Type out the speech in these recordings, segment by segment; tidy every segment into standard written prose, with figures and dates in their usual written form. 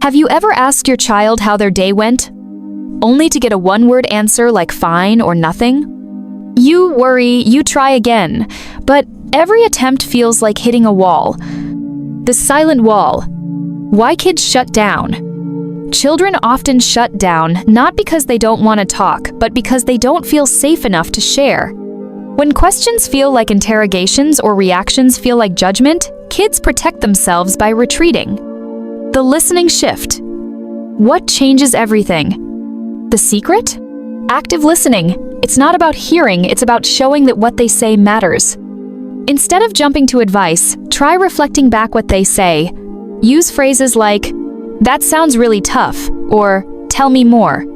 Have you ever asked your child how their day went, only to get a one-word answer like fine or nothing? You worry, you try again, but every attempt feels like hitting a wall. The silent wall. Why kids shut down? Children often shut down not because they don't want to talk, but because they don't feel safe enough to share. When questions feel like interrogations or reactions feel like judgment, kids protect themselves by retreating. The listening shift. What changes everything? The secret? Active listening. It's not about hearing, it's about showing that what they say matters. Instead of jumping to advice, try reflecting back what they say. Use phrases like, "That sounds really tough," or "Tell me more."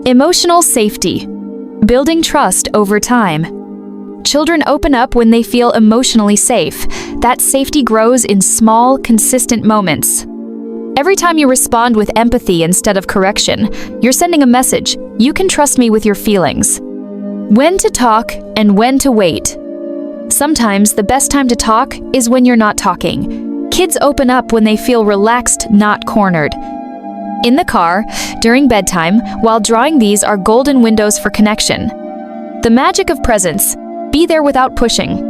Emotional safety. Building trust over time. Children open up when they feel emotionally safe. That safety grows in small, consistent moments. Every time you respond with empathy instead of correction, you're sending a message: you can trust me with your feelings. When to talk and when to wait. Sometimes the best time to talk is when you're not talking. Kids open up when they feel relaxed, not cornered. In the car, during bedtime, while drawing, these are golden windows for connection. The magic of presence. Be there without pushing.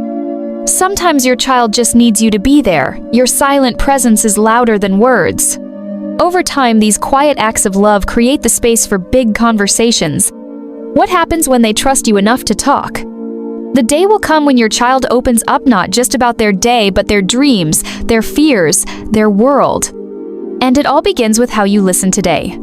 Sometimes your child just needs you to be there. Your silent presence is louder than words. Over time, these quiet acts of love create the space for big conversations. What happens when they trust you enough to talk? The day will come when your child opens up not just about their day, but their dreams, their fears, their world. And it all begins with how you listen today.